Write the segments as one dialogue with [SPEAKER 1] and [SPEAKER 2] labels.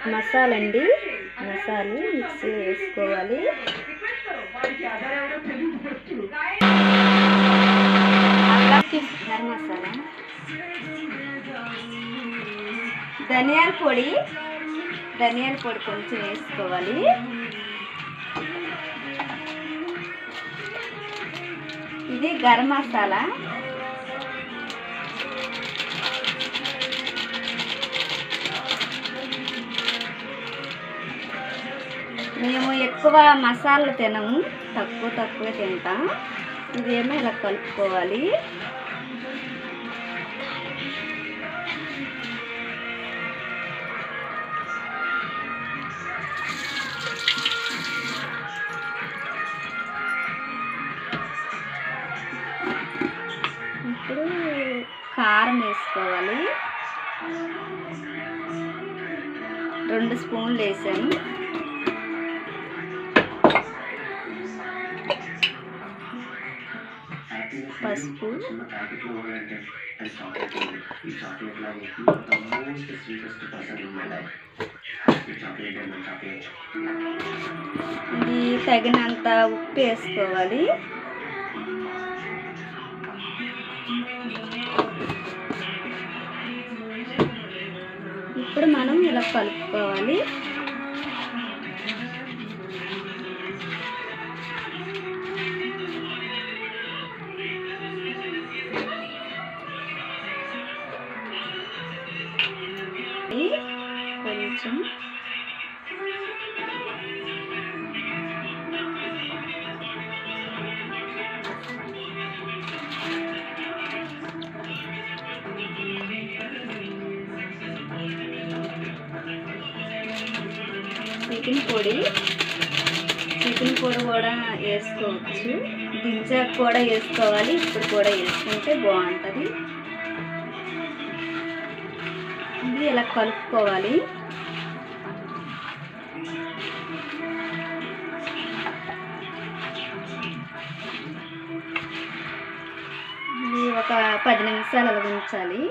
[SPEAKER 1] మసాలా అండి, మసాలా మిక్సీ వేసుకోవాలి. గరం మసాలా, ధనియాల పొడి కొంచెం వేసుకోవాలి. ఇది గరం మసాలా. మేము ఎక్కువ మసాలాలు తినము, తక్కువ తింటాం. ఇదేమో ఇలా కలుపుకోవాలి. ఇప్పుడు కారం వేసుకోవాలి. 2 స్పూన్లు వేసాను. పసుపు, ఇది తగినంత ఉప్పు వేసుకోవాలి. ఇప్పుడు మనం ఇలా కలుపుకోవాలి. కొంచెం చికెన్ పొడి కూడా వేసుకోవచ్చు. దించాక కూడా వేసుకోవాలి, ఇప్పుడు కూడా వేసుకుంటే బాగుంటుంది. ఇది ఇలా కలుపుకోవాలి. ఇది ఒక 10 నిమిషాలు అలా ఉంచాలి.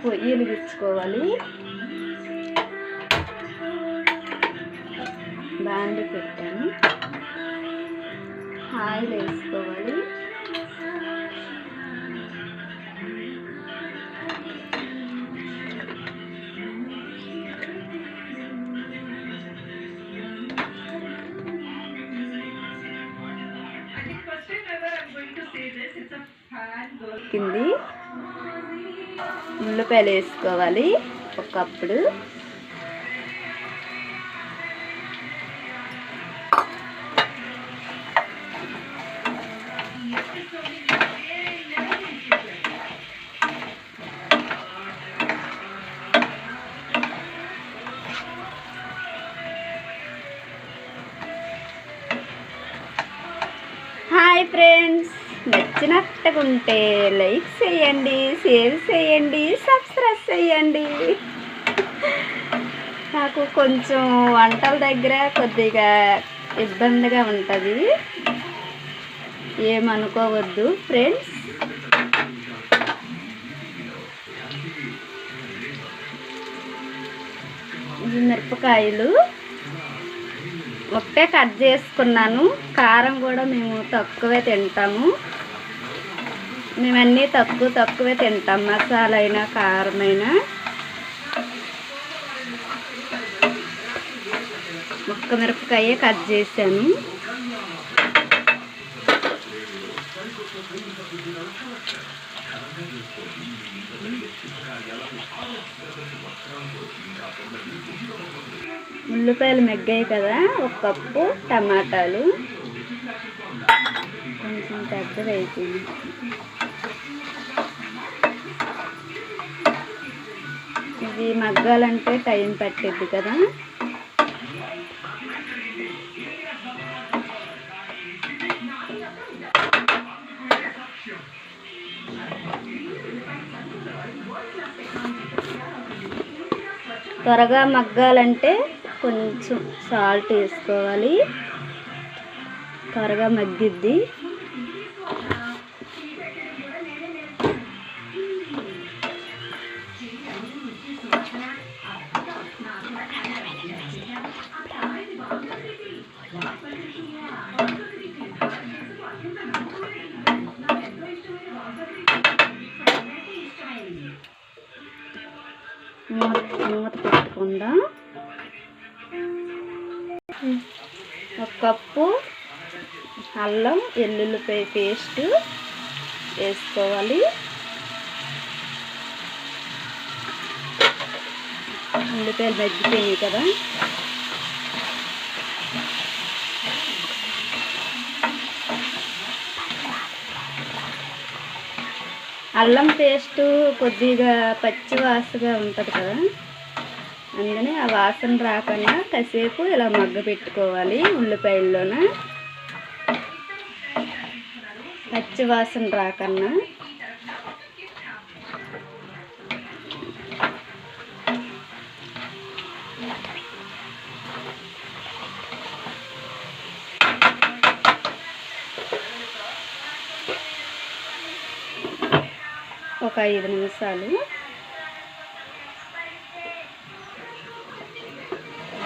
[SPEAKER 1] పొయ్యి వెలిగించుకోవాలి. బాండి పెట్టాను. ఆయిల్ వేసుకోవాలి. కింది ఉల్లిపాయలు వేసుకోవాలి 1 కప్పుడు. హాయ్ ఫ్రెండ్స్, నచ్చినట్టుకుంటే లైక్ చేయండి, షేర్ చేయండి, సబ్స్క్రైబ్ చేయండి. నాకు కొంచెం వంటల దగ్గర కొద్దిగా ఇబ్బందిగా ఉంటుంది, ఏమనుకోవద్దు ఫ్రెండ్స్. ఈ మిరపకాయలు ఒకటే కట్ చేసుకున్నాను. కారం కూడా మేము తక్కువే తింటాము. మేమన్నీ తక్కువే తింటాం, మసాలా అయినా కారమైనా. ఒక్క మిరపకాయ కట్ చేశాను. ఉల్లిపాయలు మెగ్గాయి కదా, 1 కప్పు టమాటాలు కొంచెం పెద్దగా అయిపోయింది. ఇది మగ్గాలంటే టైం పట్టిద్ది కదా. త్వరగా మగ్గాలంటే కొంచెం సాల్ట్ వేసుకోవాలి, త్వరగా మగ్గిద్ది. మూత పెట్టుకుందాం. 1 కప్పు అల్లం వెల్లుల్లిపాయ పేస్ట్ వేసుకోవాలి. ఉల్లిపాయలు మగ్గిపోయాయి కదా, అల్లం పేస్టు కొద్దిగా పచ్చి వాసనగా ఉంటుంది కదా, అందుకని ఆ వాసన రాకుండా కాసేపు ఇలా మగ్గ పెట్టుకోవాలి. ఉల్లిపాయల్లోన పచ్చి వాసన రాకుండా. ఒక 5 నిమిషాలు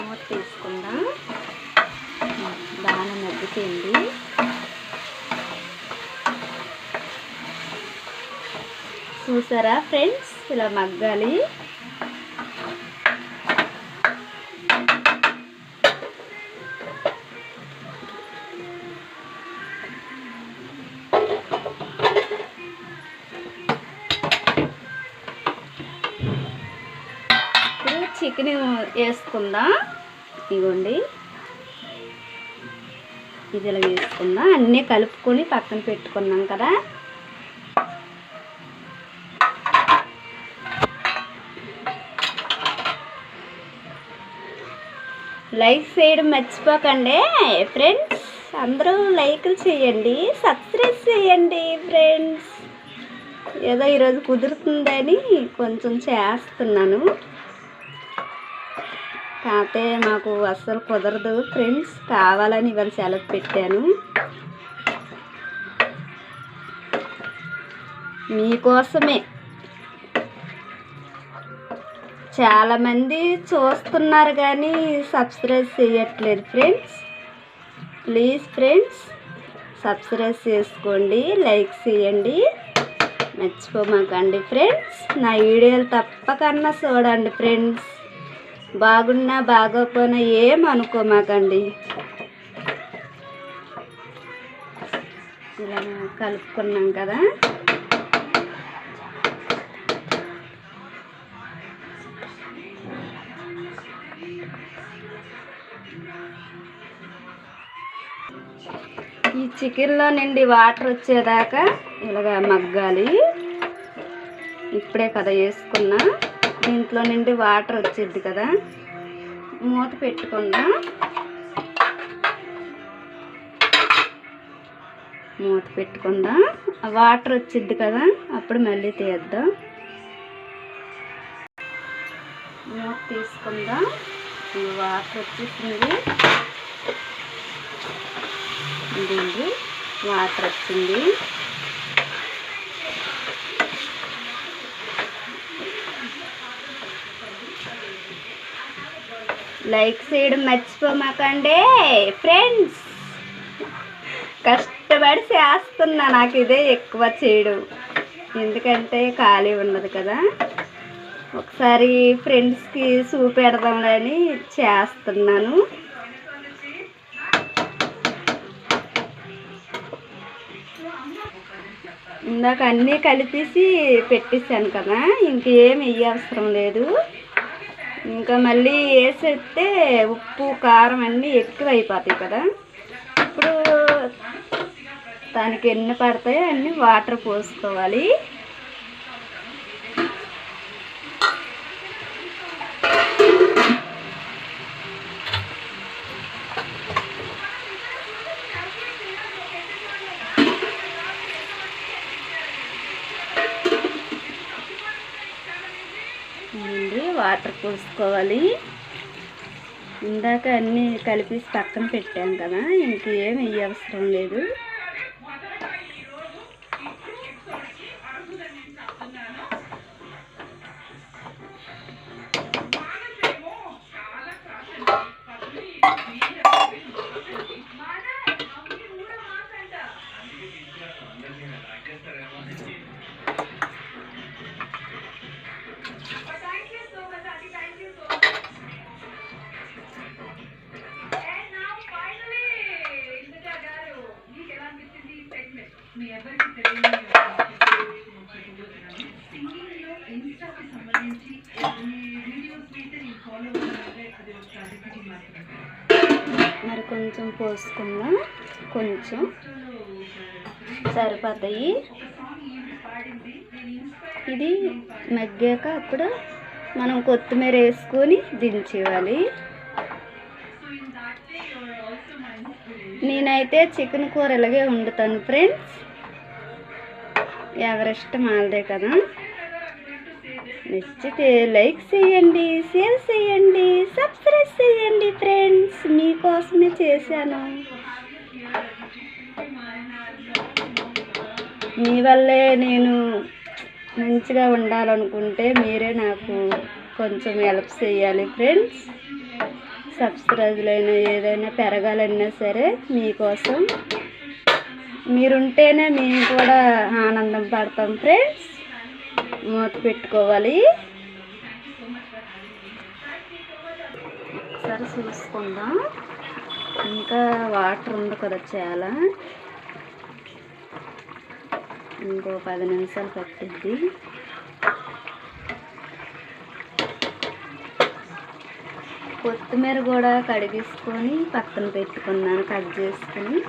[SPEAKER 1] మూత తీసుకుందాం. బాగా మగ్గిపోయింది. చూసారా ఫ్రెండ్స్, ఇలా మగ్గాలి. చికెన్ వేసుకుందాం. ఇదిగోండి, ఇది ఇలా వేసుకుందాం. అన్నీ కలుపుకొని పక్కన పెట్టుకున్నాం కదా. లైక్ చేయడం మర్చిపోకండి ఫ్రెండ్స్. అందరూ లైక్లు చేయండి, సబ్స్క్రైబ్ చేయండి ఫ్రెండ్స్. ఏదో ఈరోజు కుదురుతుందని కొంచెం చేస్తున్నాను, కాకపోతే మాకు అస్సలు కుదరదు ఫ్రెండ్స్. కావాలని ఇవాళ సెలవు పెట్టాను మీకోసమే. చాలామంది చూస్తున్నారు కానీ సబ్స్క్రైబ్ చేయట్లేదు ఫ్రెండ్స్. ప్లీజ్ ఫ్రెండ్స్ సబ్స్క్రైబ్ చేసుకోండి, లైక్ చేయండి, మర్చిపోమాకండి ఫ్రెండ్స్. నా వీడియోలు తప్పకన్నా చూడండి ఫ్రెండ్స్. బాగున్నా బాగోకపోయినా ఏమనుకోమాకండి. ఇలా కలుపుకున్నాం కదా. ఈ చికెన్లో నుండి వాటర్ వచ్చేదాకా ఇలాగ మగ్గాలి. ఇప్పుడే కదా వేసుకున్నా, దీంట్లో నుండి వాటర్ వచ్చింది కదా. మూత పెట్టుకుందాం. మూత పెట్టుకుందాం. వాటర్ వచ్చింది కదా, అప్పుడు మళ్ళీ తీద్దాం. మూత తీసుకుందాం. వాటర్ వచ్చేసింది. ఇదండి వాటర్ వచ్చింది. లైక్ చేయడం మర్చిపోమాకండి ఫ్రెండ్స్. కష్టపడి చేస్తున్నా, నాకు ఇదే ఎక్కువ చేయడం, ఎందుకంటే ఖాళీ ఉన్నది కదా. ఒకసారి ఫ్రెండ్స్కి చూపెడదామని చేస్తున్నాను. ఇందాక అన్నీ కలిపేసి పెట్టేసాను కదా, ఇంకేం వేయవసరం లేదు. ఇంకా మళ్ళీ వేసేస్తే ఉప్పు కారం అన్నీ ఎక్కువ అయిపోతాయి కదా. ఇప్పుడు దానికి ఎన్ని పడతాయో అన్నీ వాటర్ పోసుకోవాలి. వాటర్ పోసుకోవాలి. ఇందాక అన్నీ కలిపేసి పక్కన పెట్టాం కదా, ఇంకేం వెయ్య అవసరం లేదు. మరి కొంచెం పోసుకుందాం, కొంచెం సరిపోతాయి. ఇది మగ్గాక అప్పుడు మనం కొత్తిమీర వేసుకొని దించేయాలి. నేనైతే చికెన్ కూర ఇలాగే వండుతాను ఫ్రెండ్స్. ఎవరిష్టం వాళ్ళదే కదా. నచ్చితే లైక్ చేయండి, షేర్ చేయండి, సబ్స్క్రైబ్ చేయండి ఫ్రెండ్స్. మీకోసమే చేశాను. మీ వల్లే నేను మంచిగా ఉండాలనుకుంటే మీరే నాకు కొంచెం హెల్ప్ చేయాలి ఫ్రెండ్స్. సబ్స్క్రైబ్లైనా ఏదైనా పెరగాలన్నా సరే మీకోసం మీరుంటేనే మేము కూడా ఆనందం పడతాం ఫ్రెండ్స్. మూత పెట్టుకోవాలి. ఒకసారి చూసుకుందాం. ఇంకా వాటర్ ఉంది కదా చాలా, ఇంకో 10 నిమిషాలు పట్టిద్ది. కొత్తిమీర కూడా కడిగేసుకొని పక్కన పెట్టుకున్నాను. కట్ చేసుకొని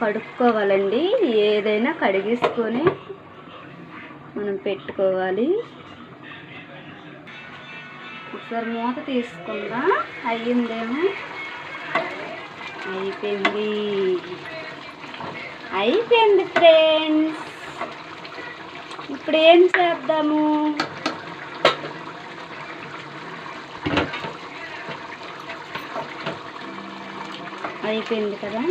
[SPEAKER 1] కడుక్కోవాలండి. ఏదైనా కడిగేసుకొని మనం పెట్టుకోవాలి. ఒకసారి మూత తీసుకుందాం. అయ్యిందేమో, అయిపోయింది ఫ్రెండ్స్. ఇప్పుడు ఏం చేద్దాము? అయిపోయింది కదా.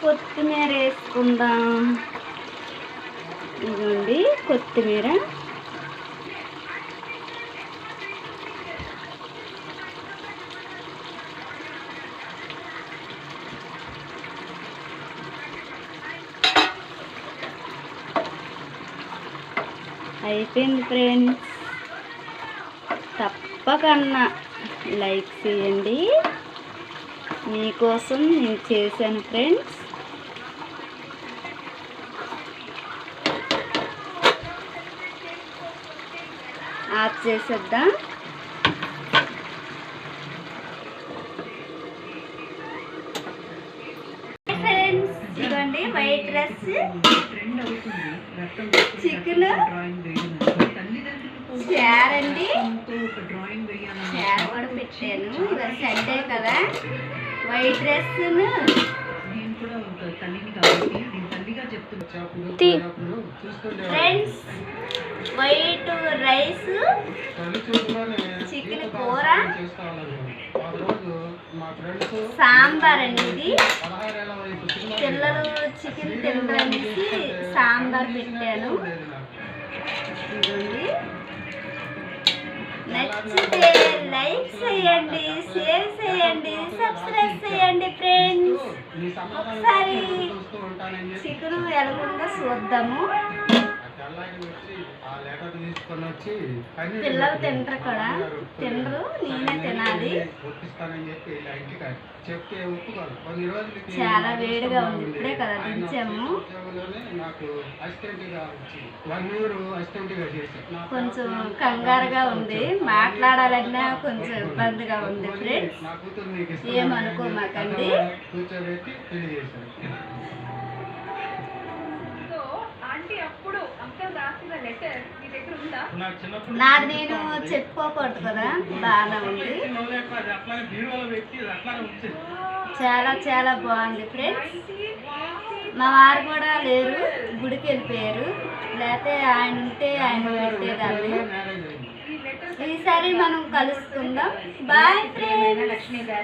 [SPEAKER 1] కొత్తిమీర వేసుకుందాం. ఇదిగోండి కొత్తిమీర. అయిపోయింది ఫ్రెండ్స్. తప్పకుండా లైక్ చేయండి. మీకోసం నేను చేశాను ఫ్రెండ్స్. ఆఫ్ చేసేద్దాం. ఫ్రెండ్స్ ఇదిగోండి వైట్ రైస్, చికెన్, చార్ అండి. చార్ కూడా పెట్టాను. ఇవాళ సండే కదా. White rice friends, white rice, chicken కూర, సాంబార్ అండి. ఇది పిల్లలు చికెన్ తినడానికి సాంబార్ పెట్టాను. ఇదండి. నచ్చితే లైక్ చేయండి, షేర్ చేయండి, సబ్స్క్రైబ్ చేయండి ఫ్రెండ్స్. ఒకసారి చికెన్ ఎలాగుందో చూద్దాము. పిల్లలు తింటారు కూడా, తినరు, నేనే తినాలి. చాలా వేడిగా ఉంది. ఇప్పుడే కదా దించాము. కొంచెం కంగారుగా ఉంది, మాట్లాడాలన్నా కొంచెం ఇబ్బందిగా ఉంది ఫ్రెండ్స్. ఏమనుకోమాకండి. నాది నేను చెప్పుకోకూడదు కదా. బాగానే ఉంది, చాలా చాలా బాగుంది ఫ్రెండ్స్. మా వారు కూడా లేరు, గుడికి వెళ్ళిపోయారు. లేకపోతే ఆయన ఉంటే ఆయన పెట్టేదాన్ని. ఈసారి మనం కలుసుకుందాం. Bye friends.